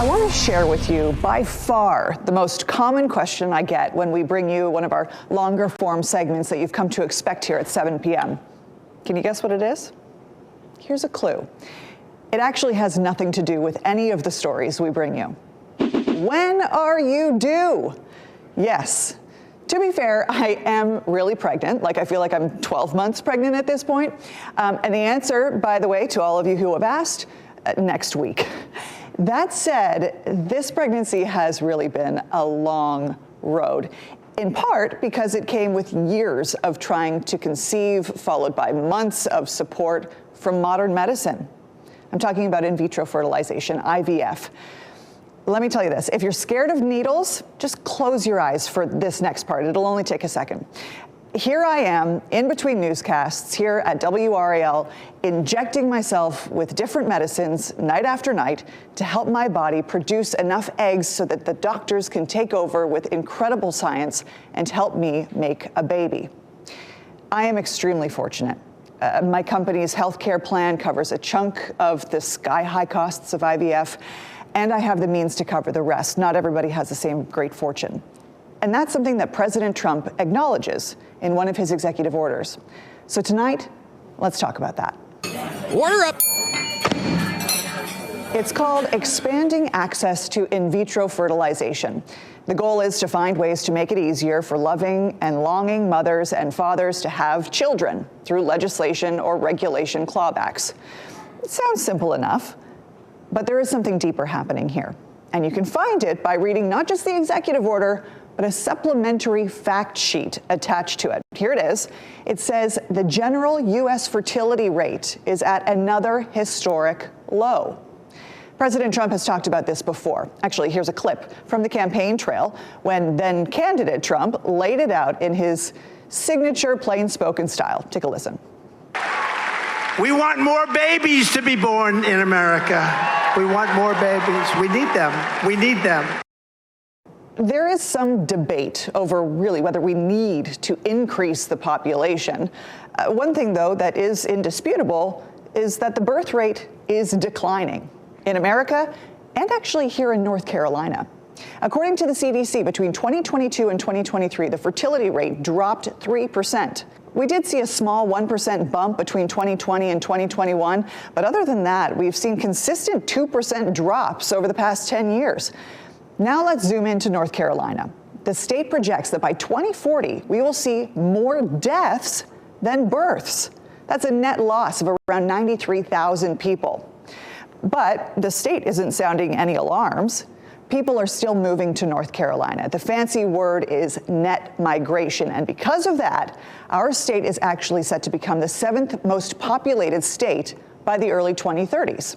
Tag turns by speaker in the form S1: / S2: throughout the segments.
S1: I want to share with you by far the most common question I get when we bring you one of our longer form segments that you've come to expect here at 7 p.m. Can you guess what it is? Here's a clue. It actually has nothing to do with any of the stories we bring you. When are you due? Yes. To be fair, I am really pregnant. I feel like I'm 12 months pregnant at this point. And the answer, by the way, to all of you who have asked, next week. That said, this pregnancy has really been a long road, in part because it came with years of trying to conceive, followed by months of support from modern medicine. I'm talking about in vitro fertilization, IVF. Let me tell you this, if you're scared of needles, just close your eyes for this next part. It'll only take a second. Here I am in between newscasts here at WRAL, injecting myself with different medicines night after night to help my body produce enough eggs so that the doctors can take over with incredible science and help me make a baby. I am extremely fortunate. My company's healthcare plan covers a chunk of the sky-high costs of IVF, and I have the means to cover the rest. Not everybody has the same great fortune. And that's something that President Trump acknowledges in one of his executive orders. So tonight, let's talk about that.
S2: Order up.
S1: It's called Expanding Access to In Vitro Fertilization. The goal is to find ways to make it easier for loving and longing mothers and fathers to have children through legislation or regulation clawbacks. It sounds simple enough, but there is something deeper happening here. And you can find it by reading not just the executive order, but a supplementary fact sheet attached to it. Here it is. It says the general U.S. fertility rate is at another historic low. President Trump has talked about this before. Actually, here's a clip from the campaign trail when then candidate Trump laid it out in his signature plain-spoken style. Take a listen.
S3: We want more babies to be born in America. We want more babies. We need them. We need them.
S1: There is some debate over really whether we need to increase the population. One thing, though, that is indisputable is that the birth rate is declining in America and actually here in North Carolina. According to the CDC, between 2022 and 2023, the fertility rate dropped 3%. We did see a small 1% bump between 2020 and 2021, but other than that, we've seen consistent 2% drops over the past 10 years. Now let's zoom into North Carolina. The state projects that by 2040, we will see more deaths than births. That's a net loss of around 93,000 people. But the state isn't sounding any alarms. People are still moving to North Carolina. The fancy word is net migration. And because of that, our state is actually set to become the 7th most populated state by the early 2030s.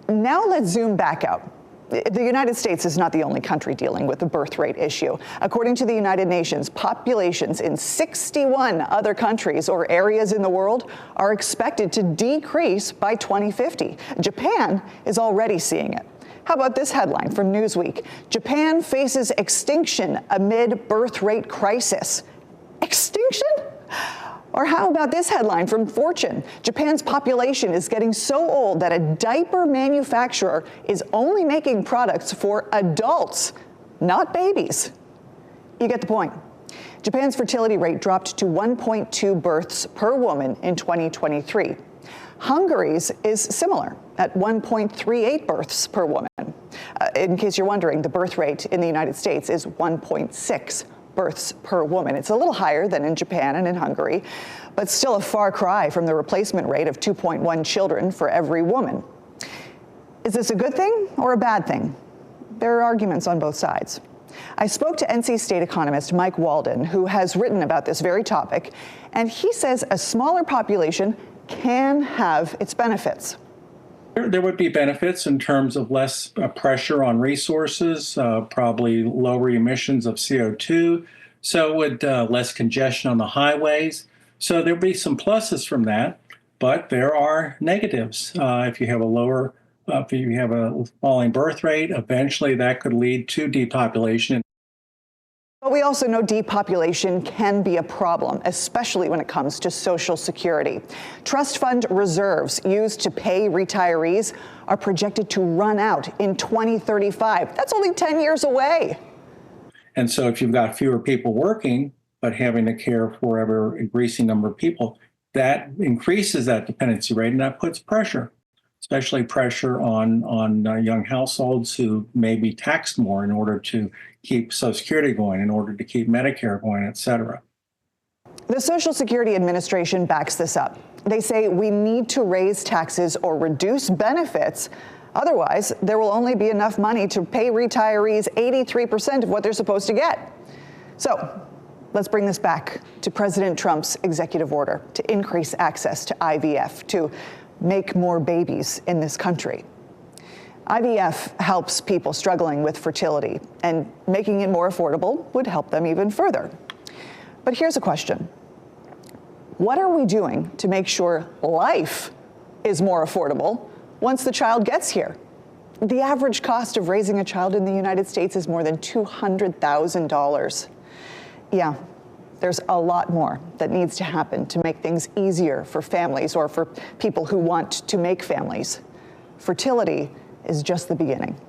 S1: Now let's zoom back out. The United States is not the only country dealing with the birth rate issue. According to the United Nations, populations in 61 other countries or areas in the world are expected to decrease by 2050. Japan is already seeing it. How about this headline from Newsweek? Japan faces extinction amid birth rate crisis. Extinction? Or how about this headline from Fortune? Japan's population is getting so old that a diaper manufacturer is only making products for adults, not babies. You get the point. Japan's fertility rate dropped to 1.2 births per woman in 2023. Hungary's is similar at 1.38 births per woman. In case you're wondering, the birth rate in the United States is 1.6 births per woman. It's a little higher than in Japan and in Hungary, but still a far cry from the replacement rate of 2.1 children for every woman. Is this a good thing or a bad thing? There are arguments on both sides. I spoke to NC State economist Mike Walden, who has written about this very topic, and he says a smaller population can have its benefits.
S4: There would be benefits in terms of less pressure on resources, probably lower emissions of CO2, so would less congestion on the highways. So there'd be some pluses from that, but there are negatives. If you have a falling birth rate, eventually that could lead to depopulation.
S1: But we also know depopulation can be a problem, especially when it comes to Social Security. Trust fund reserves used to pay retirees are projected to run out in 2035. That's only 10 years away.
S4: And so if you've got fewer people working, but having to care for ever increasing number of people, that increases that dependency rate, and that puts pressure, especially pressure on young households who may be taxed more in order to keep Social Security going, in order to keep Medicare going, et cetera.
S1: The Social Security Administration backs this up. They say we need to raise taxes or reduce benefits. Otherwise, there will only be enough money to pay retirees 83% of what they're supposed to get. So let's bring this back to President Trump's executive order to increase access to IVF, to make more babies in this country. IVF helps people struggling with fertility, and making it more affordable would help them even further. But here's a question. What are we doing to make sure life is more affordable once the child gets here? The average cost of raising a child in the United States is more than $200,000. Yeah, there's a lot more that needs to happen to make things easier for families or for people who want to make families. Fertility is just the beginning.